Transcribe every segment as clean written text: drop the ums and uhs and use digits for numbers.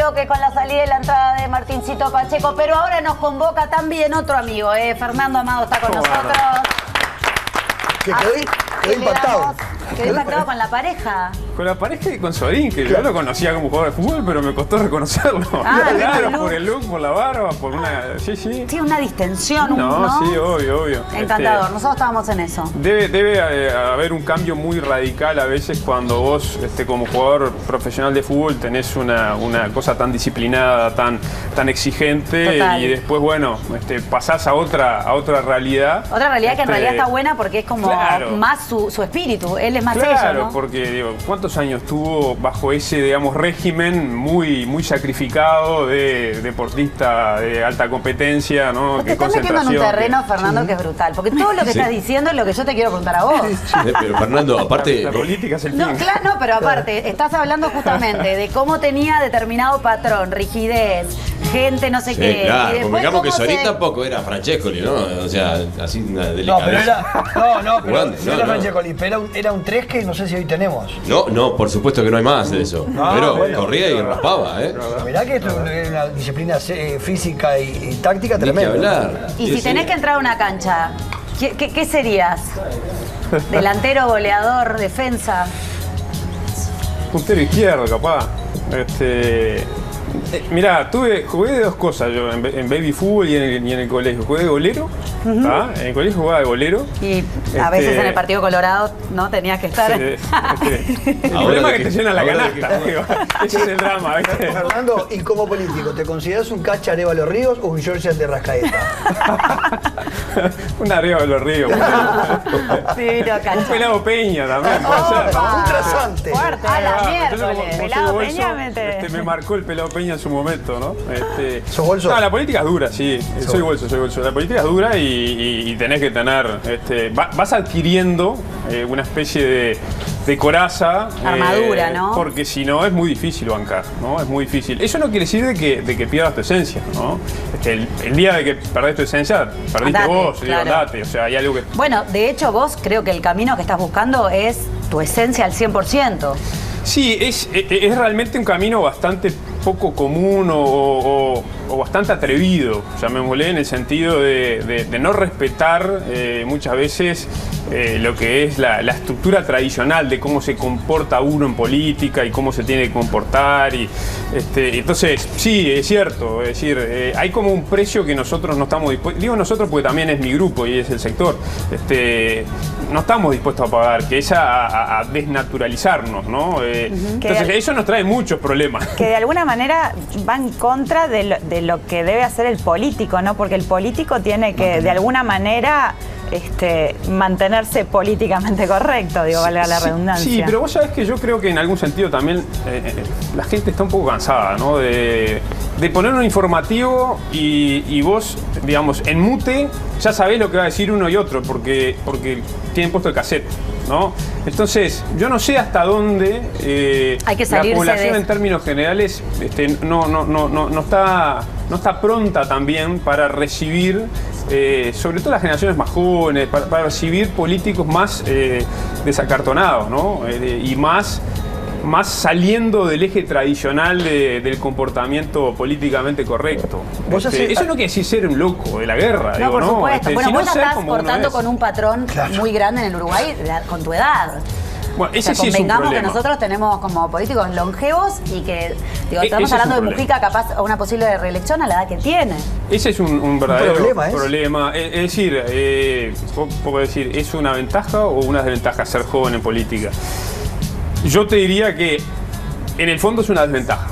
bloque con la salida y la entrada de Martincito Pacheco, pero ahora nos convoca también otro amigo, Fernando Amado está con nosotros. Que quedé impactado. Quedé impactado con la pareja. Con la pareja y con Sorín, que yo lo conocía como jugador de fútbol, pero me costó reconocerlo. Claro, por el look, por la barba, por una... Sí. Sí, una distensión, ¿no? Sí, obvio. Encantador, nosotros estábamos en eso. Debe haber un cambio muy radical a veces cuando vos, como jugador profesional de fútbol, tenés una cosa tan disciplinada, tan exigente. Total. Y después, bueno, pasás a otra realidad. Otra realidad que en realidad está buena porque es como más su espíritu, él es más ella, ¿no? Porque, digo, ¿cuántos años tuvo bajo ese, digamos, régimen muy sacrificado de deportista de alta competencia, ¿no? Te estás metiendo en un terreno, Fernando, que es brutal, porque todo lo que estás diciendo es lo que yo te quiero preguntar a vos. Pero Fernando, aparte... La política es el fin. No, claro, no, pero aparte, estás hablando justamente de cómo tenía determinado patrón, rigidez, gente no sé qué. Claro, y después digamos que cómo Sorín tampoco era Francescoli, ¿no? O sea, así una No, pero delicadeza. era Francescoli, pero era un 3 que no sé si hoy tenemos. No, por supuesto que no hay más de eso. Pero bueno, corría y raspaba, Mirá que esto es una disciplina física y táctica tremenda. Y si tenés que entrar a una cancha, ¿qué serías? ¿Delantero, goleador, defensa? Puntero izquierdo, capaz. Mirá, jugué de dos cosas yo en baby fútbol y en el colegio. Jugué de golero, en el colegio jugaba de golero. Y a veces en el Partido Colorado no tenías que estar. El problema es que te llenan la canasta. Ese es el drama, ¿viste? Fernando, y como político, ¿te consideras un Cacha Arévalo Ríos o un George de Rascaeta? Un Arévalo Ríos. Sí, lo cacho. Un Pelado Peña también, puede ser. Un trasante. Fuerte. A la miércoles. Como Pelado soy Peña bolso, me marcó el Pelado Peña en su momento, ¿no? ¿Sos bolso? No, la política es dura, sí. Soy bolso. La política es dura y tenés que tener... vas adquiriendo una especie de coraza. Armadura, ¿no? Porque si no es muy difícil bancar, ¿no? Es muy difícil. Eso no quiere decir de que pierdas tu esencia, ¿no? El día de que perdés tu esencia, perdiste andate, vos, claro. andate. O sea, hay algo que... Bueno, de hecho vos creo que el camino que estás buscando es tu esencia al 100%. Sí, es realmente un camino bastante poco común o bastante atrevido, llamémosle, en el sentido de no respetar muchas veces lo que es la estructura tradicional de cómo se comporta uno en política y cómo se tiene que comportar. Entonces, sí, es cierto, es decir, hay como un precio que nosotros no estamos dispuestos, digo nosotros porque también es mi grupo y es el sector, no estamos dispuestos a pagar, que es a desnaturalizarnos, ¿no? Entonces, eso nos trae muchos problemas. Que de alguna manera va en contra de lo que debe hacer el político, ¿no? Porque el político tiene que, de alguna manera, mantenerse políticamente correcto, digo, valga la redundancia. Sí, pero vos sabés que yo creo que en algún sentido también la gente está un poco cansada, ¿no? De poner un informativo y vos, digamos, en mute ya sabés lo que va a decir uno y otro porque tienen puesto el cassette, ¿no? Entonces, yo no sé hasta dónde hay que la población de... en términos generales no está pronta también para recibir, sobre todo las generaciones más jóvenes, para recibir políticicos más desacartonados, ¿no? Y más saliendo del eje tradicional del comportamiento políticamente correcto. Eso no quiere decir ser un loco de la guerra. No, digo, por supuesto. Bueno, vos la estás cortando con un patrón muy grande en el Uruguay, con tu edad. Bueno, ese sí es un convengamos problema. Que nosotros tenemos como políticos longevos y que, estamos hablando de Mujica capaz a una posible reelección a la edad que tiene. Ese es un verdadero problema. Es decir, puedo decir, ¿es una ventaja o una desventaja ser joven en política? Yo te diría que en el fondo es una desventaja,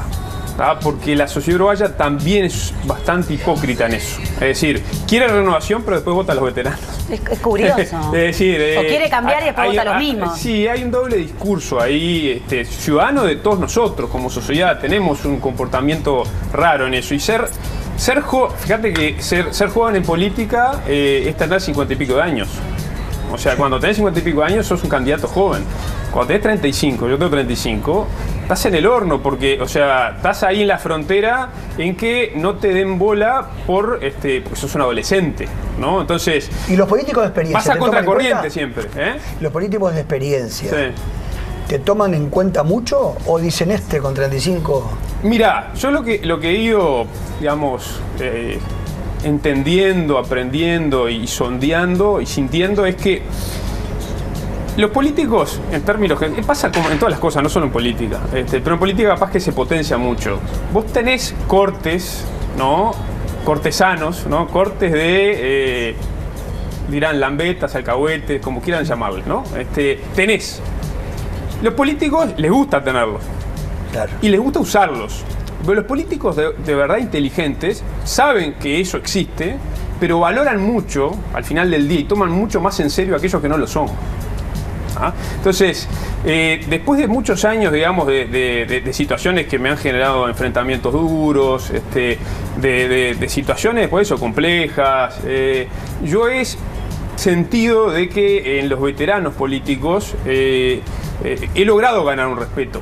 ¿tá? Porque la sociedad uruguaya también es bastante hipócrita en eso. Es decir, quiere renovación pero después vota a los veteranos. Es curioso. Es decir, o quiere cambiar y después vota a los mismos. Sí, hay un doble discurso ahí. Ciudadano de todos nosotros como sociedad tenemos un comportamiento raro en eso. Y fíjate que ser joven en política es tener 50 y pico de años. O sea, cuando tenés 50 y pico de años sos un candidato joven. Cuando tenés 35, yo tengo 35, estás en el horno porque, o sea, estás ahí en la frontera en que no te den bola porque sos un adolescente, ¿no? Entonces... Y los políticos de experiencia. Pasa contracorriente siempre, ¿eh? Los políticos de experiencia. Sí. ¿Te toman en cuenta mucho o dicen con 35 Mirá, yo lo que he ido, digamos, entendiendo, aprendiendo y sondeando y sintiendo es que los políticos, en términos que pasa como en todas las cosas, no solo en política, pero en política capaz que se potencia mucho. Vos tenés cortes, ¿no? Cortesanos, ¿no? Cortes de, dirán lambetas, alcahuetes, como quieran llamarles, ¿no? Tenés. Los políticos les gusta tenerlos. Claro. Y les gusta usarlos. Pero los políticos de verdad inteligentes saben que eso existe, pero valoran mucho al final del día y toman mucho más en serio a aquellos que no lo son. ¿Ah? Entonces, después de muchos años, digamos, de situaciones que me han generado enfrentamientos duros, de situaciones, por eso, complejas, yo he sentido de que en los veteranos políticos he logrado ganar un respeto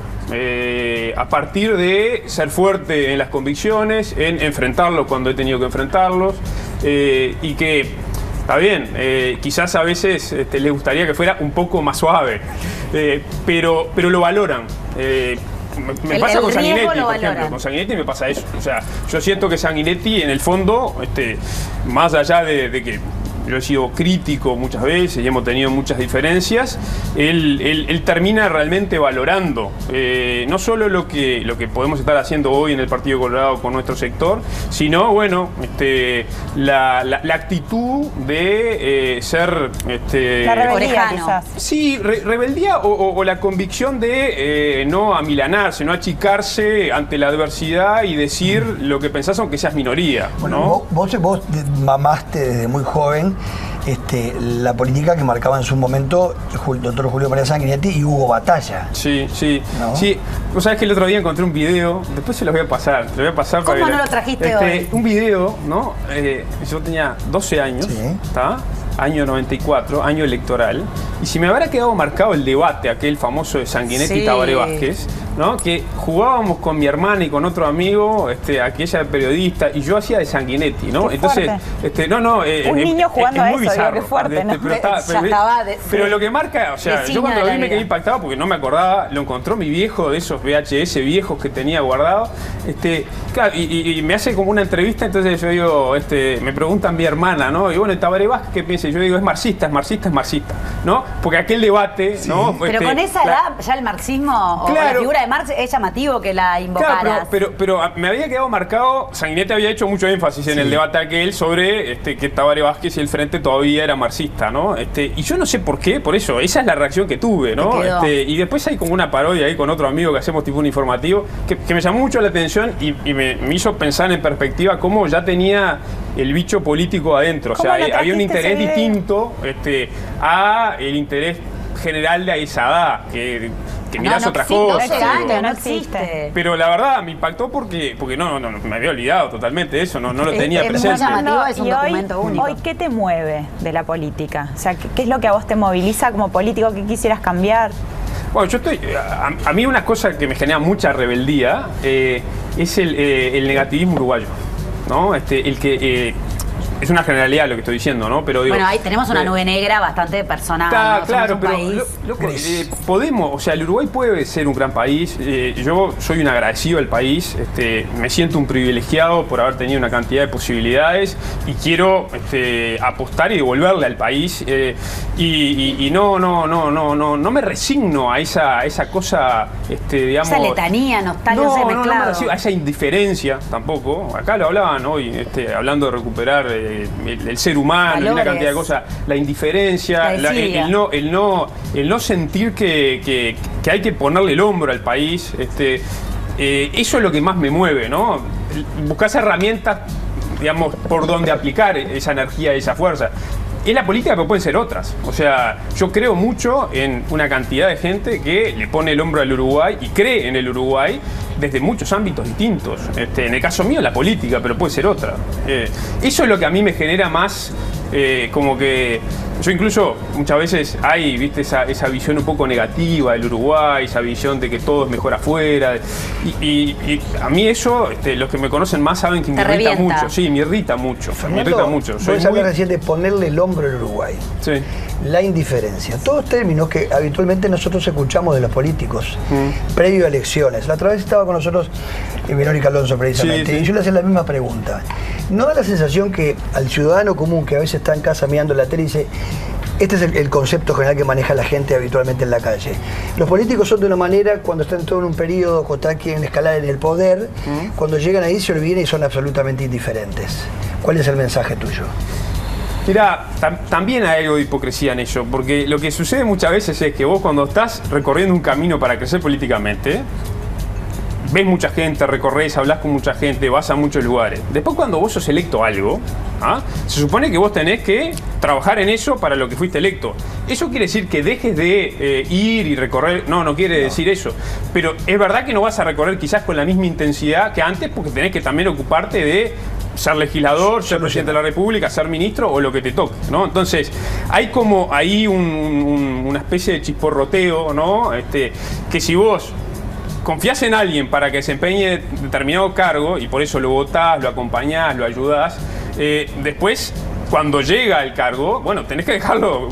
a partir de ser fuerte en las convicciones, en enfrentarlos cuando he tenido que enfrentarlos, y que está bien, quizás a veces les gustaría que fuera un poco más suave, pero lo valoran. Me pasa con Sanguinetti, por ejemplo. Con Sanguinetti me pasa eso. O sea, yo siento que Sanguinetti, en el fondo, más allá de que yo he sido crítico muchas veces y hemos tenido muchas diferencias, él termina realmente valorando no solo lo que podemos estar haciendo hoy en el Partido Colorado con nuestro sector, sino, bueno, la actitud de ser... la rebeldía, quizás. Sí, rebeldía o la convicción de no amilanarse, no achicarse ante la adversidad y decir lo que pensás aunque seas minoría, ¿no? Vos mamaste desde muy joven la política que marcaba en su momento el doctor Julio María Sanguinetti y Hugo Batalla. Sí, sí. ¿No? Sí. Vos sabés que el otro día encontré un video, después se los voy a pasar. ¿Cómo no lo trajiste hoy? Un video, ¿no? Yo tenía 12 años, Sí. ¿está? Año 94, año electoral, y si me habrá quedado marcado el debate, aquel famoso de Sanguinetti y Tabaré Vázquez, ¿no? Que jugábamos con mi hermana y con otro amigo, aquella periodista, y yo hacía de Sanguinetti, ¿no? Qué Entonces, un niño jugando a eso, bizarro, qué fuerte, ¿no? Pero lo que marca, o sea, yo cuando lo vi me quedé impactado porque no me acordaba, lo encontró mi viejo de esos VHS viejos que tenía guardado, claro, y me hace como una entrevista, entonces yo digo, me preguntan mi hermana, ¿no? Y bueno, Tabaré Vázquez, ¿qué piensa? Yo digo, es marxista, ¿no? Porque aquel debate, sí, ¿no? Pero con esa edad, ya el marxismo, claro, o la figura de Marx es llamativo que la invocaras. Claro, pero me había quedado marcado, Sanguinetti había hecho mucho énfasis en el debate aquel sobre que Tabaré Vázquez y el Frente todavía era marxista, ¿no? Y yo no sé por qué, por eso, esa es la reacción que tuve, ¿no? Y después hay como una parodia ahí con otro amigo que hacemos tipo un informativo, que me llamó mucho la atención y me hizo pensar en perspectiva cómo ya tenía el bicho político adentro, o sea, había un interés distinto a el interés general de esa edad, que mirás otras cosas. No existe. Pero la verdad me impactó porque no, me había olvidado totalmente de eso, no lo tenía presente. Es un documento único. Hoy, ¿qué te mueve de la política? O sea, ¿qué es lo que a vos te moviliza como político? ¿Qué quisieras cambiar? Bueno, yo a mí una cosa que me genera mucha rebeldía es el negativismo uruguayo, ¿no? Es una generalidad lo que estoy diciendo, ¿no? Pero digo, bueno, ahí tenemos una nube negra bastante personal. ¿No? Claro, pero podemos, o sea, el Uruguay puede ser un gran país. Yo soy un agradecido al país. Me siento un privilegiado por haber tenido una cantidad de posibilidades y quiero apostar y devolverle al país. Y no me resigno a esa cosa, digamos. Esa letanía, nostalgia mezclada. A esa indiferencia tampoco. Acá lo hablaban hoy, hablando de recuperar el ser humano, valores, y una cantidad de cosas, la indiferencia, el no sentir que hay que ponerle el hombro al país, eso es lo que más me mueve, ¿no? Buscar herramientas, digamos, por donde aplicar esa energía, esa fuerza. Es la política, pero pueden ser otras. O sea, yo creo mucho en una cantidad de gente que le pone el hombro al Uruguay y cree en el Uruguay desde muchos ámbitos distintos. En el caso mío, la política, pero puede ser otra. Eso es lo que a mí me genera más como que yo incluso muchas veces hay, viste, esa visión un poco negativa del Uruguay, esa visión de que todo es mejor afuera. Y a mí eso, los que me conocen más saben que me irrita mucho. Sí, me irrita mucho. Fernando, me irrita mucho. Vos hablar recién de ponerle el hombro al Uruguay. Sí. La indiferencia. Todos términos que habitualmente nosotros escuchamos de los políticos previo a elecciones. La otra vez estaba con nosotros Verónica Alonso precisamente, sí. y yo le hacía la misma pregunta. ¿No da la sensación que al ciudadano común que a veces está en casa mirando la tele y dice, este es el concepto general que maneja la gente habitualmente en la calle? Los políticos son de una manera cuando están todo en un periodo, cuando están aquí en escalar en el poder, cuando llegan ahí se olvidan y son absolutamente indiferentes. ¿Cuál es el mensaje tuyo? Mira, también hay algo de hipocresía en ello, porque lo que sucede muchas veces es que vos cuando estás recorriendo un camino para crecer políticamente, ves mucha gente, recorres, hablas con mucha gente, vas a muchos lugares. Después cuando vos sos electo a algo, se supone que vos tenés que trabajar en eso para lo que fuiste electo. ¿Eso quiere decir que dejes de ir y recorrer? No quiere decir eso. Pero es verdad que no vas a recorrer quizás con la misma intensidad que antes, porque tenés que también ocuparte de ser legislador, ser presidente de la República, ser ministro o lo que te toque, ¿no? Entonces, hay como ahí una especie de chisporroteo, ¿no? Que si vos confías en alguien para que desempeñe determinado cargo y por eso lo votás, lo acompañás, lo ayudás, después, cuando llega el cargo, bueno, tenés que dejarlo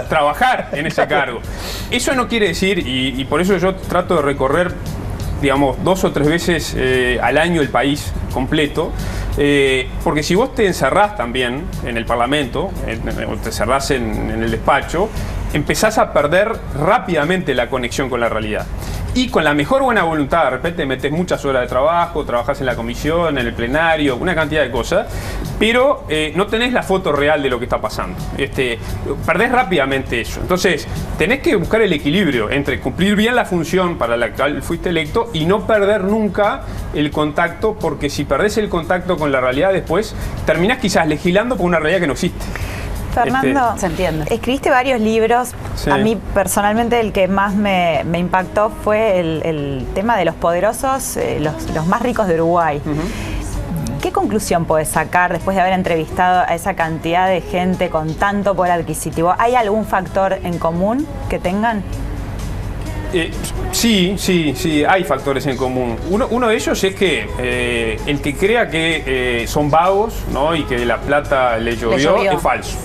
trabajar en ese cargo. Eso no quiere decir, y por eso yo trato de recorrer, digamos, 2 o 3 veces al año el país completo, porque si vos te encerrás también en el Parlamento, o te encerrás en el despacho, empezás a perder rápidamente la conexión con la realidad. Y con la mejor buena voluntad, de repente metes muchas horas de trabajo, trabajás en la comisión, en el plenario, una cantidad de cosas, pero no tenés la foto real de lo que está pasando. Perdés rápidamente eso. Entonces, tenés que buscar el equilibrio entre cumplir bien la función para la cual fuiste electo y no perder nunca el contacto, porque si perdés el contacto con la realidad después, terminás quizás legislando por una realidad que no existe. Fernando, se entiende. Escribiste varios libros. Sí. A mí personalmente el que más me impactó fue el tema de los poderosos, los más ricos de Uruguay. ¿Qué conclusión puedes sacar después de haber entrevistado a esa cantidad de gente con tanto poder adquisitivo? ¿Hay algún factor en común que tengan? Sí, hay factores en común. Uno de ellos es que el que crea que son vagos, ¿no? Y que la plata le llovió es falso.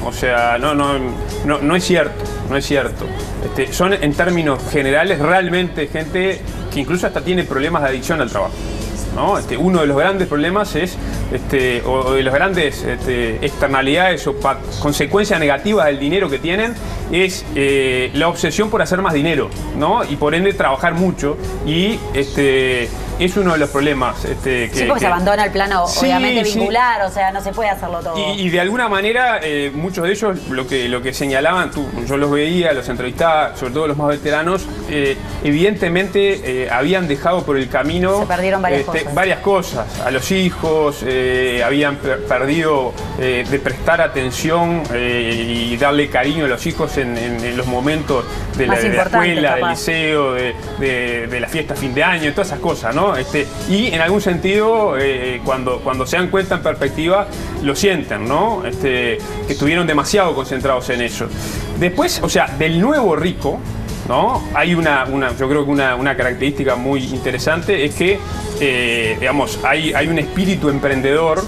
O sea, no es cierto, no es cierto. Son en términos generales realmente gente que incluso hasta tiene problemas de adicción al trabajo, ¿no? Uno de los grandes problemas es, o de las grandes externalidades o consecuencias negativas del dinero que tienen, es la obsesión por hacer más dinero, ¿no? Y por ende trabajar mucho, y es uno de los problemas. Sí, porque se abandona el plano, obviamente, vincular, o sea, no se puede hacerlo todo. Y de alguna manera, muchos de ellos, lo que señalaban, yo los veía, los entrevistaba, sobre todo los más veteranos, evidentemente habían dejado por el camino... Se perdieron varias cosas. A los hijos, habían perdido de prestar atención y darle cariño a los hijos en los momentos de la escuela, del liceo, de la fiesta fin de año, todas esas cosas, ¿no? Y en algún sentido, cuando se dan cuenta en perspectiva, lo sienten, ¿no? Que estuvieron demasiado concentrados en eso. Después, o sea, del nuevo rico, ¿no? Hay yo creo que una característica muy interesante es que, digamos, hay un espíritu emprendedor,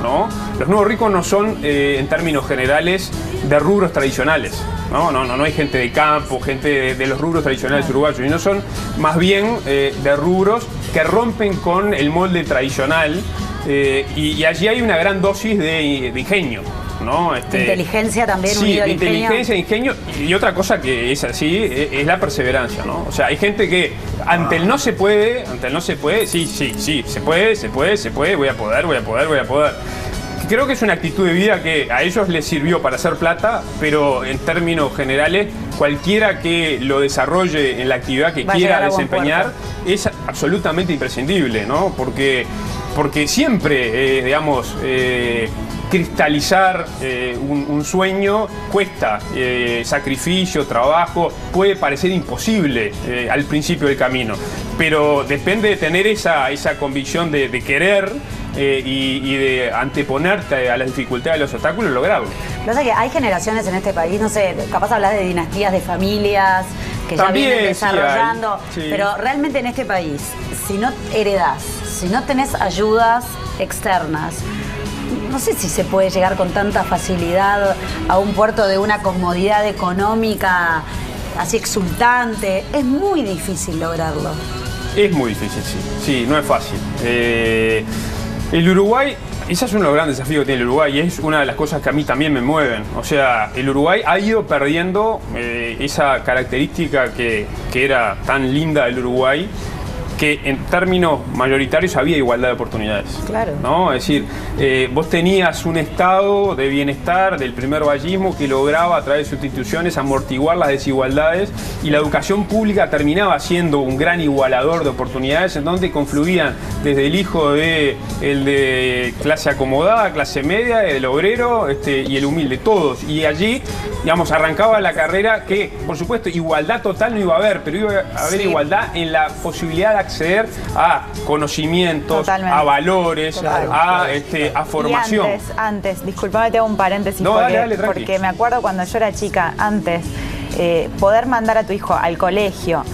¿no? Los nuevos ricos no son, en términos generales, de rubros tradicionales. No hay gente de campo, gente de los rubros tradicionales uruguayos, y no son más bien de rubros que rompen con el molde tradicional, y allí hay una gran dosis de ingenio, ¿no? Inteligencia también, sí, unido al inteligencia, ingenio, y otra cosa que es así, es la perseverancia, ¿no? O sea, hay gente que ante el no se puede, sí, se puede, voy a poder. Creo que es una actitud de vida que a ellos les sirvió para hacer plata, pero en términos generales, cualquiera que lo desarrolle en la actividad que quiera desempeñar es absolutamente imprescindible, ¿no? Porque siempre, digamos, cristalizar un sueño cuesta, sacrificio, trabajo, puede parecer imposible al principio del camino, pero depende de tener esa convicción de querer y de anteponerte a las dificultades, a los obstáculos, lograrlo. Lo que pasa es que hay generaciones en este país, no sé, capaz hablas de dinastías de familias que También, ya vienen sí hay, desarrollando, sí. pero realmente en este país, si no heredás, si no tenés ayudas externas, no sé si se puede llegar con tanta facilidad a un puerto de una comodidad económica así exultante. Es muy difícil lograrlo. Es muy difícil, sí, no es fácil. El Uruguay, ese es uno de los grandes desafíos que tiene el Uruguay y es una de las cosas que a mí también me mueven. O sea, el Uruguay ha ido perdiendo esa característica que era tan linda del Uruguay, que en términos mayoritarios había igualdad de oportunidades. Claro. ¿No? Es decir, vos tenías un estado de bienestar del primer vallismo que lograba a través de sus instituciones amortiguar las desigualdades y la educación pública terminaba siendo un gran igualador de oportunidades en donde confluían desde el hijo de el de clase acomodada, clase media, el obrero y el humilde, todos. Y allí, digamos, arrancaba la carrera que, por supuesto, igualdad total no iba a haber, pero iba a haber igualdad en la posibilidad de acceder a conocimientos, Totalmente. a valores, a formación. Y antes, disculpame, te hago un paréntesis No, dale, tranqui. porque me acuerdo cuando yo era chica, antes, poder mandar a tu hijo al colegio,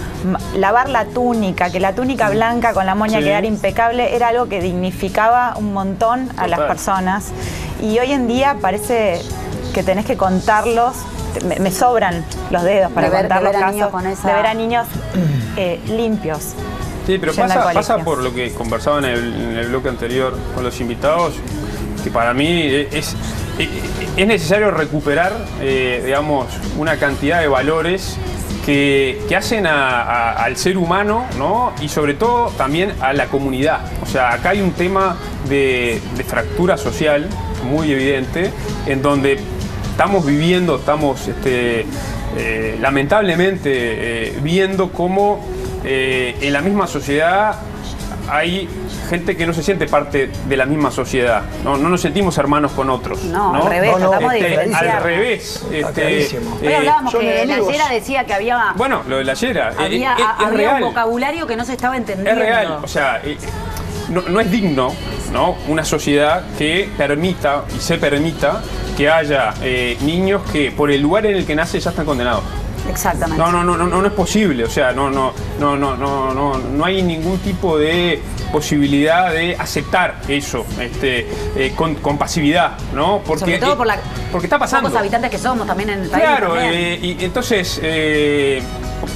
lavar la túnica, que la túnica blanca con la moña Sí. quedara impecable, era algo que dignificaba un montón a las personas. Y hoy en día parece que tenés que contarlos. Me sobran los dedos para De ver- contar de los ver a casos, niños con esa- de ver a niños limpios. Sí, pero yendo al pasa colegio. por lo que conversaba en el bloque anterior con los invitados, que para mí es necesario recuperar, digamos, una cantidad de valores que hacen al ser humano, ¿no? Y sobre todo también a la comunidad. O sea, acá hay un tema de fractura social muy evidente, en donde estamos viviendo, lamentablemente viendo cómo en la misma sociedad hay gente que no se siente parte de la misma sociedad. No nos sentimos hermanos con otros. No, al revés, No, no, tratamos de diferenciar. al revés. clarísimo. Hoy hablábamos son que la enemigos. Yera decía que había, Bueno, lo de la Yera había, es había real. un vocabulario que no se estaba entendiendo. Es real, o sea, no es digno, ¿no? Una sociedad que permita y se permita que haya niños que por el lugar en el que nace ya están condenados. Exactamente. No es posible, o sea, no hay ningún tipo de posibilidad de aceptar eso con pasividad, ¿no? Sobre todo porque está pasando. Pocos habitantes que somos también en el país. Claro, también. y entonces,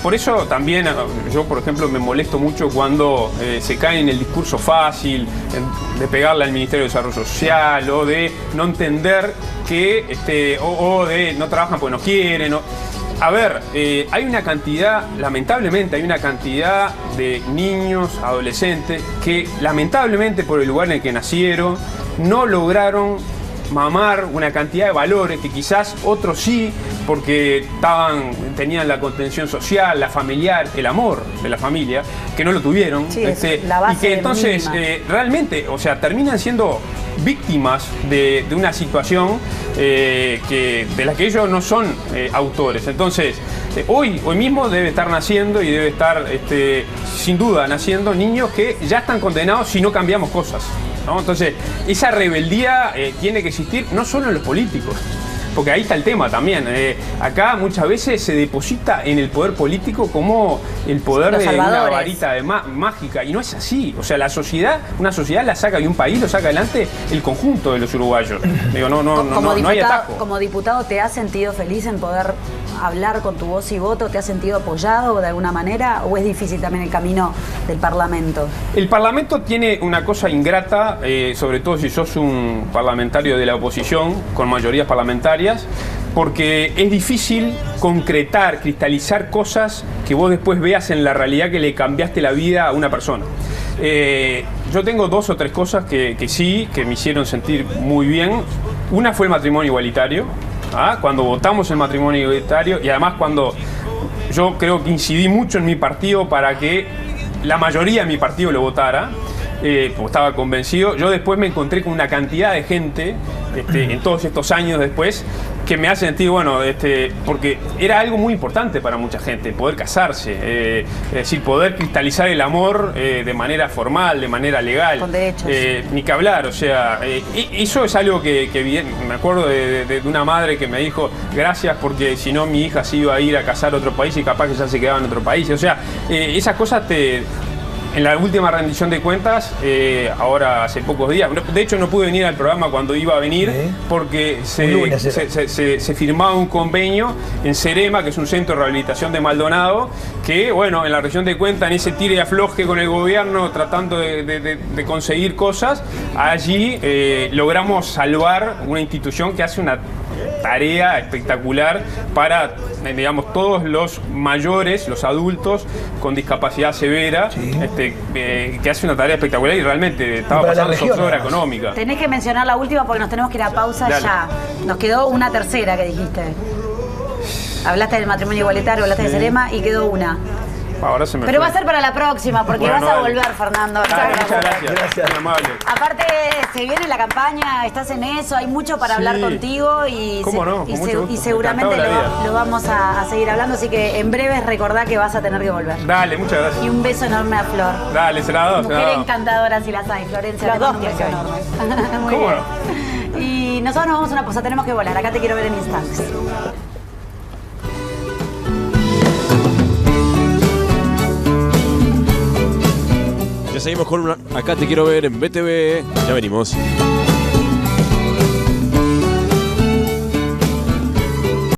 por eso también yo, por ejemplo, me molesto mucho cuando se cae en el discurso fácil de pegarle al Ministerio de Desarrollo Social o de no entender que, o de no trabajan porque no quieren. A ver, hay una cantidad, lamentablemente, hay una cantidad de niños, adolescentes, que lamentablemente por el lugar en el que nacieron, no lograron mamar una cantidad de valores que quizás otros sí, porque tenían la contención social, la familiar, el amor de la familia, que no lo tuvieron. Sí, es la base y que entonces mínima. realmente, o sea, terminan siendo víctimas de una situación de la que ellos no son autores. Entonces, hoy mismo debe estar naciendo y debe estar, sin duda, naciendo niños que ya están condenados si no cambiamos cosas, ¿no? Entonces, esa rebeldía tiene que existir no solo en los políticos, porque ahí está el tema también. Acá muchas veces se deposita en el poder político como el poder Los de una salvadores. varita mágica, y no es así. O sea, una sociedad la saca y un país lo saca adelante el conjunto de los uruguayos. Digo, no hay atajo. Como diputado, ¿te has sentido feliz en poder hablar con tu voz y voto? ¿Te has sentido apoyado de alguna manera? ¿O es difícil también el camino del Parlamento? El Parlamento tiene una cosa ingrata, sobre todo si sos un parlamentario de la oposición, con mayorías parlamentarias, porque es difícil concretar, cristalizar cosas que vos después veas en la realidad que le cambiaste la vida a una persona. Yo tengo 2 o 3 cosas que me hicieron sentir muy bien. Una fue el matrimonio igualitario, cuando votamos el matrimonio igualitario, y además cuando yo creo que incidí mucho en mi partido para que la mayoría de mi partido lo votara, porque estaba convencido. Yo después me encontré con una cantidad de gente en todos estos años después, que me hace sentir, bueno, porque era algo muy importante para mucha gente, poder casarse, es decir, poder cristalizar el amor de manera formal, de manera legal. Con derechos. Ni que hablar, o sea, eso es algo que me acuerdo de una madre que me dijo, gracias porque si no mi hija se iba a ir a casar a otro país y capaz que ya se quedaba en otro país. O sea, esas cosas en la última rendición de cuentas, ahora hace pocos días, de hecho no pude venir al programa cuando iba a venir porque se firmaba un convenio en Cerema, que es un centro de rehabilitación de Maldonado, que bueno, en la rendición de cuentas, en ese tire y afloje con el gobierno tratando de conseguir cosas, allí logramos salvar una institución que hace una tarea espectacular para, digamos, todos los mayores, los adultos con discapacidad severa, que hace una tarea espectacular y realmente estaba pasando zozobra económica. Tenés que mencionar la última porque nos tenemos que ir a pausa. Dale. Ya. Nos quedó una tercera que dijiste. Hablaste del matrimonio igualitario, hablaste de Cerema y quedó una. Ahora se me Pero fue. va a ser para la próxima, porque vas a volver, Fernando. Dale, muchas gracias. Muy amable. Aparte, se viene la campaña, estás en eso, hay mucho para hablar contigo y, y seguramente lo vamos a seguir hablando, así que en breve recordá que vas a tener que volver. Dale, muchas gracias. Y un beso enorme a Flor. Dale, se la doy. Mujer encantadora si las hay, Florencia. Los dos un beso enorme. Muy ¿Cómo bien. no? Y nosotros nos vamos a una pausa, tenemos que volar. Acá te quiero ver en instantes. Ya seguimos con Acá te quiero ver en BTV. Ya venimos.